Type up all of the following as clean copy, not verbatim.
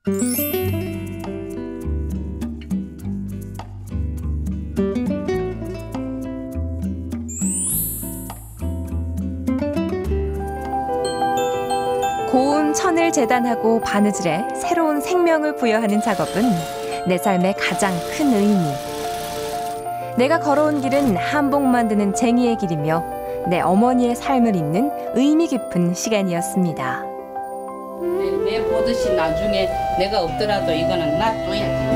고운 천을 재단하고 바느질에 새로운 생명을 부여하는 작업은 내 삶의 가장 큰 의미. 내가 걸어온 길은 한복 만드는 쟁이의 길이며 내 어머니의 삶을 잇는 의미 깊은 시간이었습니다. 내 보듯이 나중에 내가 없더라도 이거는 놔둬야지.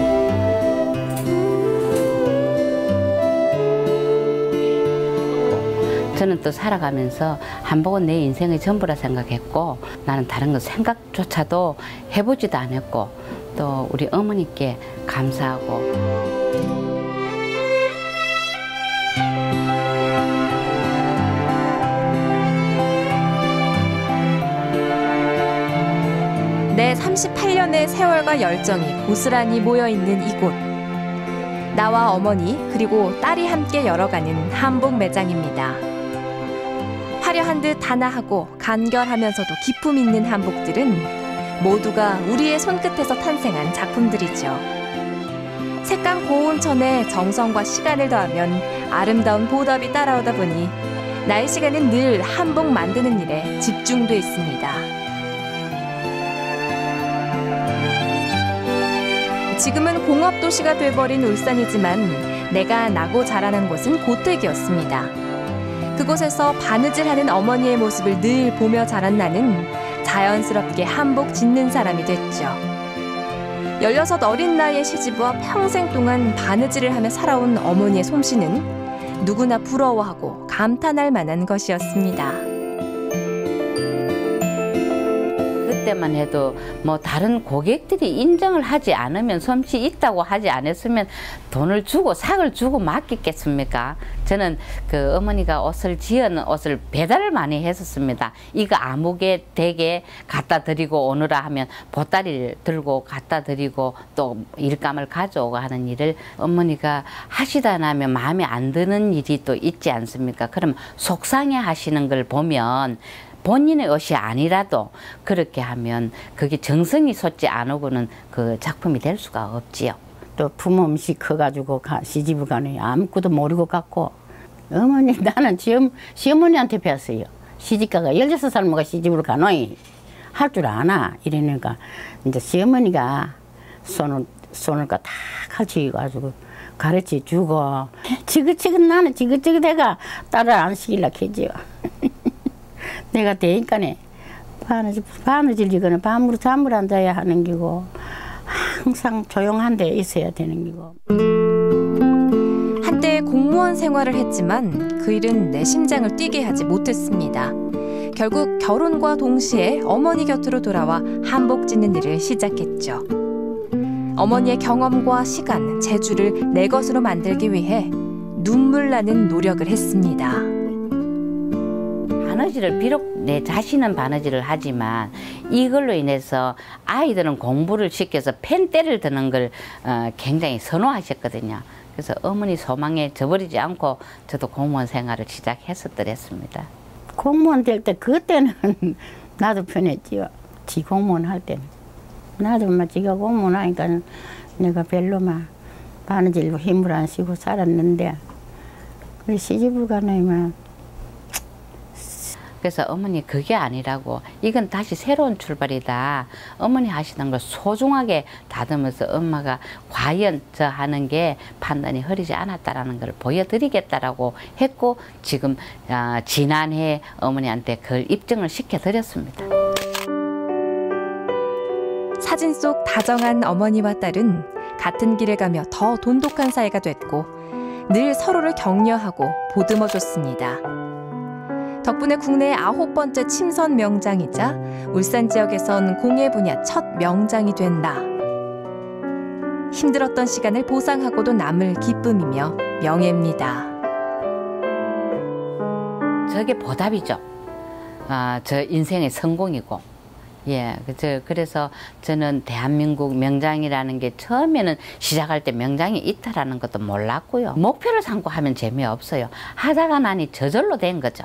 저는 또 살아가면서 한복은 내 인생의 전부라 생각했고 나는 다른 거 생각조차도 해보지도 않았고 또 우리 어머니께 감사하고 내 38년의 세월과 열정이 고스란히 모여있는 이곳. 나와 어머니 그리고 딸이 함께 열어가는 한복 매장입니다. 화려한 듯 단아하고 간결하면서도 기품 있는 한복들은 모두가 우리의 손끝에서 탄생한 작품들이죠. 색감 고운 천에 정성과 시간을 더하면 아름다운 보답이 따라오다 보니 나의 시간은 늘 한복 만드는 일에 집중돼 있습니다. 지금은 공업도시가 돼버린 울산이지만 내가 나고 자라난 곳은 고택이었습니다. 그곳에서 바느질하는 어머니의 모습을 늘 보며 자란 나는 자연스럽게 한복 짓는 사람이 됐죠. 16 어린 나이에 시집와 평생 동안 바느질을 하며 살아온 어머니의 솜씨는 누구나 부러워하고 감탄할 만한 것이었습니다. 그때만 해도 뭐 다른 고객들이 인정을 하지 않으면 솜씨 있다고 하지 않았으면 돈을 주고 삭을 주고 맡겼겠습니까? 저는 그 어머니가 옷을 지은 옷을 배달을 많이 했었습니다. 이거 아무개 대게 갖다 드리고 오느라 하면 보따리를 들고 갖다 드리고 또 일감을 가져오고 하는 일을 어머니가 하시다 나면 마음에 안 드는 일이 또 있지 않습니까? 그럼 속상해 하시는 걸 보면 본인의 옷이 아니라도 그렇게 하면 그게 정성이 솟지 않고는 그 작품이 될 수가 없지요. 또 부모 음식 커가지고 시집을 가네. 아무것도 모르고 갔고. 어머니 나는 시어머니한테 배웠어요. 시집가가 16살 먹어 시집을 가노이. 할 줄 아나. 이러니까 이제 시어머니가 손을 다 가르쳐가지고 가르쳐주고 지긋지긋 나는 지긋지긋해가 딸을 안 시키려고 했지요. 내가 되니까네 바느질 이거는 밤으로 잠을 안 자야 하는 기고 항상 조용한 데 있어야 되는 기고. 한때 공무원 생활을 했지만 그 일은 내 심장을 뛰게 하지 못했습니다. 결국 결혼과 동시에 어머니 곁으로 돌아와 한복 짓는 일을 시작했죠. 어머니의 경험과 시간, 재주를 내 것으로 만들기 위해 눈물 나는 노력을 했습니다. 바느질을 비록 내 자신은 바느질을 하지만 이걸로 인해서 아이들은 공부를 시켜서 펜대를 드는 걸 굉장히 선호하셨거든요. 그래서 어머니 소망에 저버리지 않고 저도 공무원 생활을 시작했었더랬습니다. 공무원 될 때 그때는 나도 편했지요. 지 공무원 할 때는. 나도 막 지가 공무원 하니까 내가 별로 막 바느질로 힘을 안 쓰고 살았는데 우리 시집을 가니면 그래서 어머니 그게 아니라고 이건 다시 새로운 출발이다. 어머니 하시는 걸 소중하게 다듬어서 엄마가 과연 저 하는 게 판단이 흐리지 않았다라는 걸 보여드리겠다라고 했고 지금 지난해 어머니한테 그걸 입증을 시켜드렸습니다. 사진 속 다정한 어머니와 딸은 같은 길을 가며 더 돈독한 사이가 됐고 늘 서로를 격려하고 보듬어줬습니다. 덕분에 국내 9번째 침선 명장이자 울산 지역에선 공예 분야 첫 명장이 된 나. 힘들었던 시간을 보상하고도 남을 기쁨이며 명예입니다. 저게 보답이죠. 저 인생의 성공이고. 예, 그래서 저는 대한민국 명장이라는 게 처음에는 시작할 때 명장이 있다라는 것도 몰랐고요. 목표를 삼고 하면 재미없어요. 하다가 나니 저절로 된 거죠.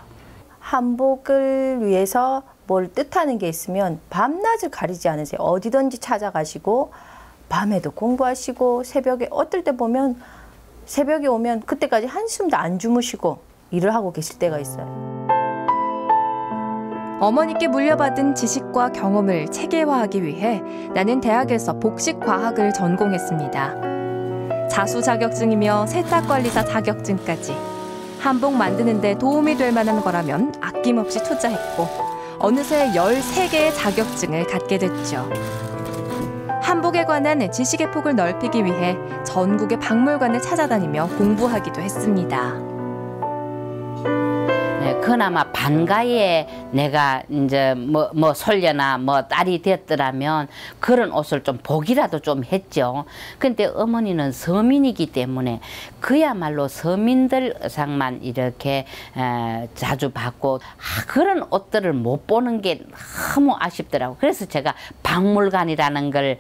한복을 위해서 뭘 뜻하는 게 있으면 밤낮을 가리지 않으세요. 어디든지 찾아가시고 밤에도 공부하시고 새벽에 어떨 때 보면 새벽에 오면 그때까지 한숨도 안 주무시고 일을 하고 계실 때가 있어요. 어머니께 물려받은 지식과 경험을 체계화하기 위해 나는 대학에서 복식과학을 전공했습니다. 자수 자격증이며 세탁관리사 자격증까지 한복 만드는 데 도움이 될 만한 거라면 아낌없이 투자했고 어느새 13개의 자격증을 갖게 됐죠. 한복에 관한 지식의 폭을 넓히기 위해 전국의 박물관을 찾아다니며 공부하기도 했습니다. 그나마 반가에 내가 이제 뭐 솔려나 뭐 딸이 됐더라면 그런 옷을 좀 보기라도 좀 했죠. 근데 어머니는 서민이기 때문에 그야말로 서민들 의상만 이렇게 자주 받고 그런 옷들을 못 보는 게 너무 아쉽더라고. 그래서 제가 박물관이라는 걸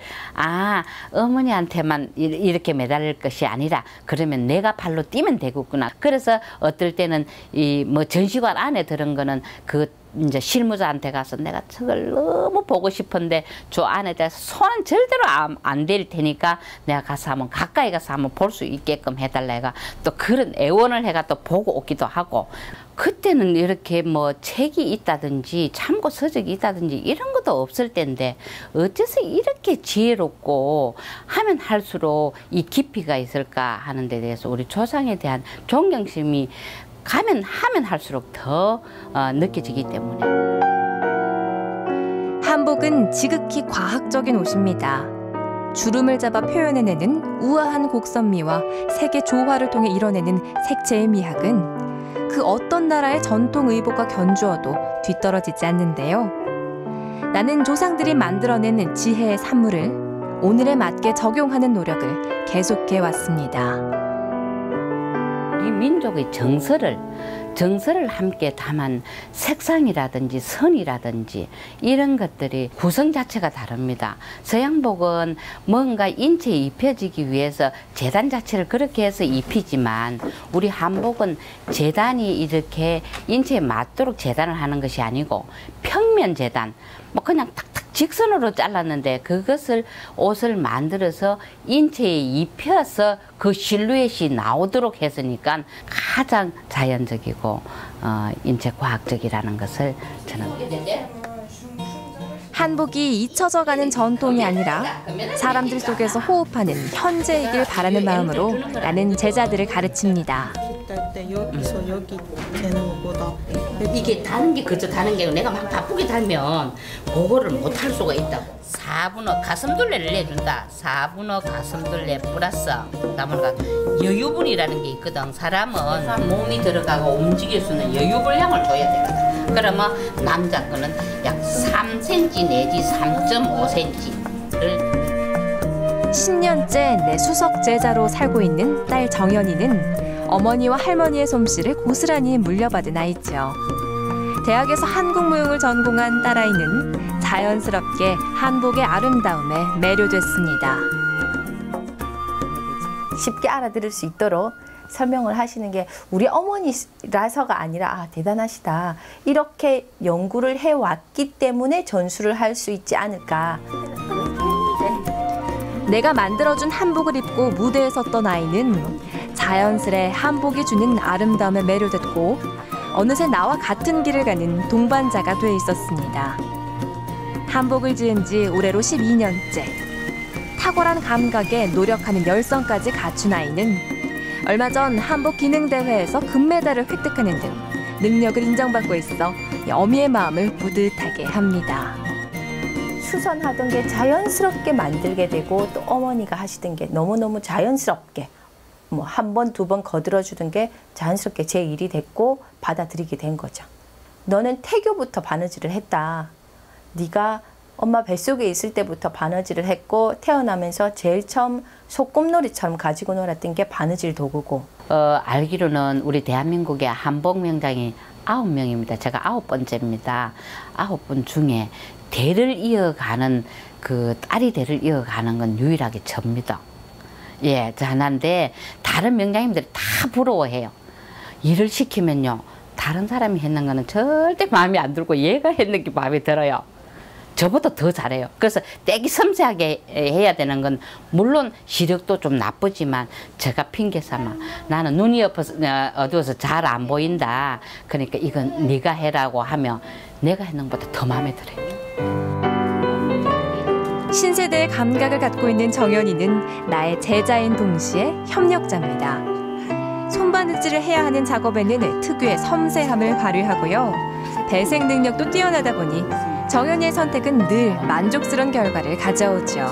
어머니한테만 이렇게 매달릴 것이 아니라 그러면 내가 발로 뛰면 되겠구나. 그래서 어떨 때는 이 뭐 전시관 안에 들은 거는 그 이제 실무자한테 가서 내가 저걸 너무 보고 싶은데 저 안에 대해서 손은 절대로 안 될 테니까 내가 가서 한번 가까이 가서 한번 볼 수 있게끔 해달라 해가 또 그런 애원을 해가 또 보고 오기도 하고 그때는 이렇게 뭐 책이 있다든지 참고 서적이 있다든지 이런 것도 없을 텐데 어째서 이렇게 지혜롭고 하면 할수록 이 깊이가 있을까 하는 데 대해서 우리 조상에 대한 존경심이 하면 할수록 더 느껴지기 때문에. 한복은 지극히 과학적인 옷입니다. 주름을 잡아 표현해내는 우아한 곡선미와 색의 조화를 통해 이뤄내는 색채의 미학은 그 어떤 나라의 전통 의복과 견주어도 뒤떨어지지 않는데요. 나는 조상들이 만들어낸 지혜의 산물을 오늘에 맞게 적용하는 노력을 계속해 왔습니다. 우리 민족의 정서를 함께 담은 색상이라든지 선이라든지 이런 것들이 구성 자체가 다릅니다. 서양복은 뭔가 인체에 입혀지기 위해서 재단 자체를 그렇게 해서 입히지만 우리 한복은 재단이 이렇게 인체에 맞도록 재단을 하는 것이 아니고 평면 재단, 뭐 그냥 탁탁 직선으로 잘랐는데 그것을 옷을 만들어서 인체에 입혀서 그 실루엣이 나오도록 했으니까 가장 자연적이고 인체 과학적이라는 것을 저는 한복이 잊혀져가는 전통이 아니라 사람들 속에서 호흡하는 현재이길 바라는 마음으로 나는 제자들을 가르칩니다. 여기서 여기 되는 것보다 이게 다른 게 그저 다른 게 내가 막 바쁘게 달면 그거를 못 할 수가 있다고. 4분어 가슴둘레를 내준다. 4분어 가슴둘레 플러스 그다음에 여유분이라는 게 있거든. 사람은 몸이 들어가고 움직일 수 있는 여유분량을 줘야 되거든. 그러면 남자 거는 약 3cm 내지 3.5cm를 10년째 내 수석 제자로 살고 있는 딸 정연이는 어머니와 할머니의 솜씨를 고스란히 물려받은 아이죠. 대학에서 한국무용을 전공한 딸아이는 자연스럽게 한복의 아름다움에 매료됐습니다. 쉽게 알아들을 수 있도록 설명을 하시는 게 우리 어머니라서가 아니라 대단하시다. 이렇게 연구를 해왔기 때문에 전수를 할 수 있지 않을까. 내가 만들어준 한복을 입고 무대에 섰던 아이는 자연스레 한복이 주는 아름다움에 매료됐고 어느새 나와 같은 길을 가는 동반자가 돼 있었습니다. 한복을 지은 지 올해로 12년째. 탁월한 감각에 노력하는 열성까지 갖춘 아이는 얼마 전 한복 기능대회에서 금메달을 획득하는 등 능력을 인정받고 있어 어미의 마음을 뿌듯하게 합니다. 수선하던 게 자연스럽게 만들게 되고 또 어머니가 하시던 게 너무너무 자연스럽게 뭐 한 번, 두 번 거들어주던 게 자연스럽게 제 일이 됐고 받아들이게 된 거죠. 너는 태교부터 바느질을 했다. 네가 엄마 뱃속에 있을 때부터 바느질을 했고 태어나면서 제일 처음 소꿉놀이처럼 가지고 놀았던 게 바느질 도구고. 알기로는 우리 대한민국의 한복 명장이 9명입니다. 제가 9번째입니다. 9분 중에 대를 이어가는 딸이 대를 이어가는 건 유일하게 접니다. 예, 저 하나인데 다른 명장님들이 다 부러워해요. 일을 시키면요. 다른 사람이 했는 거는 절대 마음에 안 들고 얘가 했는 게 마음에 들어요. 저보다 더 잘해요. 그래서 되게 섬세하게 해야 되는 건 물론 시력도 좀 나쁘지만 제가 핑계 삼아 나는 눈이 어두워서 잘 안 보인다. 그러니까 이건 네가 해라고 하면 내가 했는 것보다 더 마음에 들어요. 신세대의 감각을 갖고 있는 정연이는 나의 제자인 동시에 협력자입니다. 손바느질을 해야 하는 작업에는 특유의 섬세함을 발휘하고요. 배색 능력도 뛰어나다 보니 정연이의 선택은 늘 만족스러운 결과를 가져오죠.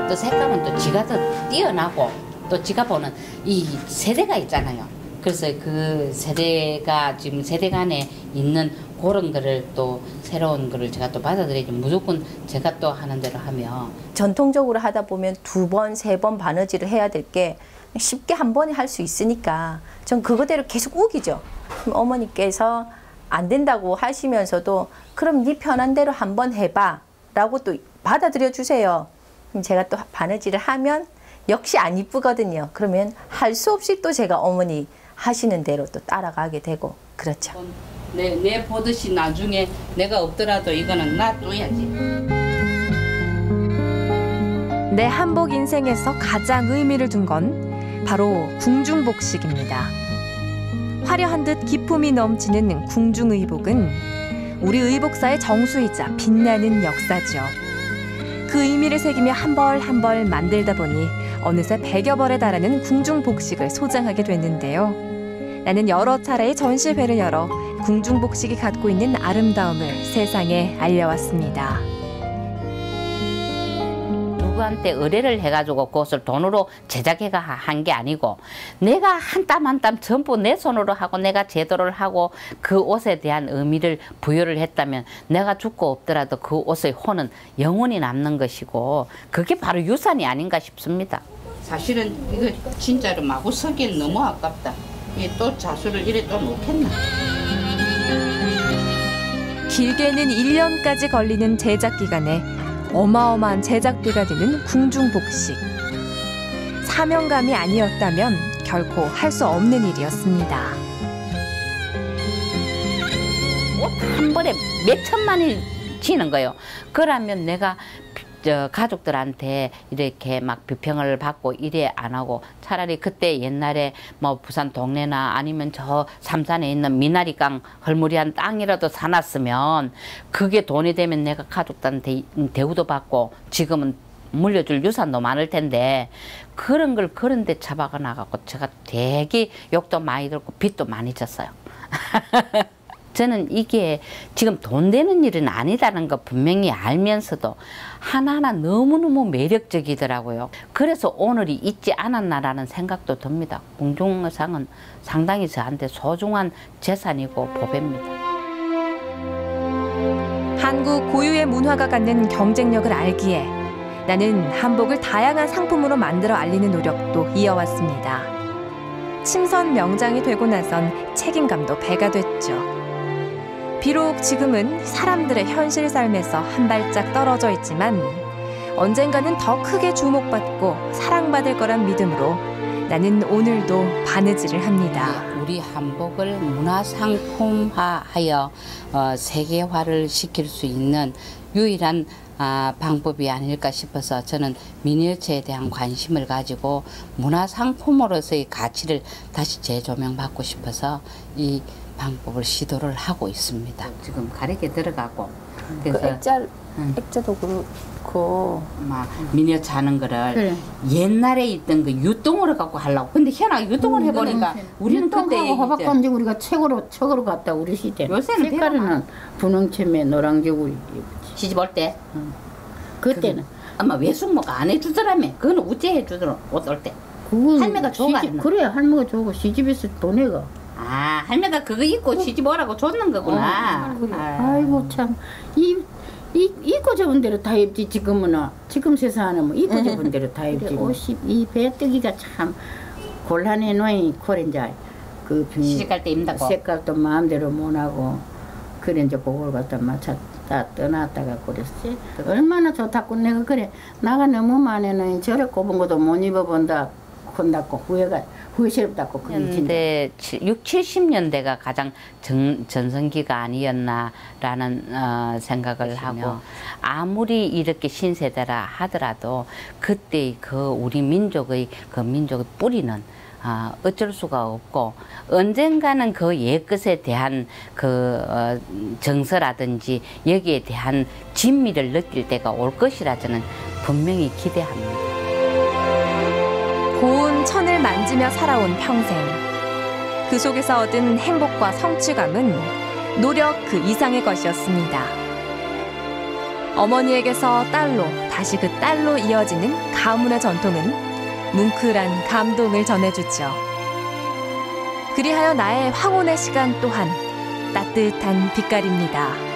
또 색감은 또 지가 더 뛰어나고 또 지가 보는 이 세대가 있잖아요. 그래서 그 세대가 지금 세대 간에 있는 그런 거를 또 새로운 거를 제가 또 받아들이지 무조건 제가 또 하는 대로 하면 전통적으로 하다 보면 2번, 3번 바느질을 해야 될 게 쉽게 한 번에 할 수 있으니까 전 그거대로 계속 우기죠. 그럼 어머니께서 안 된다고 하시면서도 그럼 네 편한 대로 한번 해봐 라고 또 받아들여 주세요. 그럼 제가 또 바느질을 하면 역시 안 이쁘거든요. 그러면 할 수 없이 또 제가 어머니 하시는 대로 또 따라가게 되고 그렇죠. 내 보듯이 나중에 내가 없더라도 이거는 놔둬야지. 내 한복 인생에서 가장 의미를 둔 건 바로 궁중복식입니다. 화려한 듯 기품이 넘치는 궁중의복은 우리 의복사의 정수이자 빛나는 역사죠. 그 의미를 새기며 한 벌 한 벌 만들다 보니 어느새 100여 벌에 달하는 궁중복식을 소장하게 됐는데요. 나는 여러 차례의 전시회를 열어 궁중복식이 갖고 있는 아름다움을 세상에 알려왔습니다. 누구한테 의뢰를 해가지고 그것을 돈으로 제작해가 한 게 아니고 내가 한 땀 한 땀 전부 내 손으로 하고 내가 제도를 하고 그 옷에 대한 의미를 부여를 했다면 내가 죽고 없더라도 그 옷의 혼은 영원히 남는 것이고 그게 바로 유산이 아닌가 싶습니다. 사실은 이거 진짜로 마구 쓰기엔 너무 아깝다. 이게 또 자수를 이래 또 놓겠나. 길게는 1년까지 걸리는 제작 기간에 어마어마한 제작비가 드는 궁중복식. 사명감이 아니었다면 결코 할 수 없는 일이었습니다. 옷 한 벌에 몇 천만이 지는 거예요. 그러면 내가 가족들한테 이렇게 막 비평을 받고 이래 안 하고 차라리 그때 옛날에 뭐 부산 동네나 아니면 저 삼산에 있는 미나리강 헐무리한 땅이라도 사놨으면 그게 돈이 되면 내가 가족들한테 대우도 받고 지금은 물려줄 유산도 많을 텐데 그런 걸 그런 데 잡아가 나가고 제가 되게 욕도 많이 들고 빚도 많이 졌어요. 저는 이게 지금 돈 되는 일은 아니다는 거 분명히 알면서도 하나하나 너무너무 매력적이더라고요. 그래서 오늘이 있지 않았나라는 생각도 듭니다. 궁중의상은 상당히 저한테 소중한 재산이고 보배입니다. 한국 고유의 문화가 갖는 경쟁력을 알기에 나는 한복을 다양한 상품으로 만들어 알리는 노력도 이어왔습니다. 침선 명장이 되고 나선 책임감도 배가 됐죠. 비록 지금은 사람들의 현실 삶에서 한 발짝 떨어져 있지만 언젠가는 더 크게 주목받고 사랑받을 거란 믿음으로 나는 오늘도 바느질을 합니다. 우리 한복을 문화상품화하여 세계화를 시킬 수 있는 유일한 방법이 아닐까 싶어서 저는 미니어처에 대한 관심을 가지고 문화상품으로서의 가치를 다시 재조명받고 싶어서 이 방법을 시도를 하고 있습니다. 지금 가르쳐 들어가고 그래서 액자도 그렇고 막 미니어처 하는 거를 그래. 옛날에 있던 그 유동으로 갖고 하려고. 근데 희한하게 유동을 해보니까 우리는 그때 호박건지 우리가 척으로 갔다 우리 시대. 요새는 색깔은 분홍채매 노랑저고리. 시집 올 때 그때는 아마 외숙모가 안 해주더라며. 그거는 우째 해주더라. 옷 올 때. 그건 할매가 줘가 시집, 그래 할매가 줘고 시집에서 보내가. 아, 할매가 그거 입고 시집 오라고 줬는 거구나. 그래. 아이고 참 입고 접은 대로 다 입지 지금은. 지금 세상은 뭐 입고 접은 대로 다 입지. 옷이 이 배뜨기가 참 곤란해 놓이 코렌자 그 시집 갈 때 입는다고. 색깔도 마음대로 못 하고 그래 이제 그걸 갖다 맞춰 다 떠났다가 그랬지. 얼마나 좋다고 내가 그래 나가 너무 많이는 저래 꼽은 것도 못 입어본다. 혼났고 후회스럽다고 그게 근데 6, 70년대가 가장 전성기가 아니었나라는 생각을 하고 아무리 이렇게 신세대라 하더라도 그때 그 우리 민족의 그 민족의 뿌리는 어쩔 수가 없고 언젠가는 그 옛것에 대한 그 정서라든지 여기에 대한 진미를 느낄 때가 올 것이라 저는 분명히 기대합니다. 고운 천을 만지며 살아온 평생. 그 속에서 얻은 행복과 성취감은 노력 그 이상의 것이었습니다. 어머니에게서 딸로 다시 그 딸로 이어지는 가문의 전통은 뭉클한 감동을 전해주죠. 그리하여 나의 황혼의 시간 또한 따뜻한 빛깔입니다.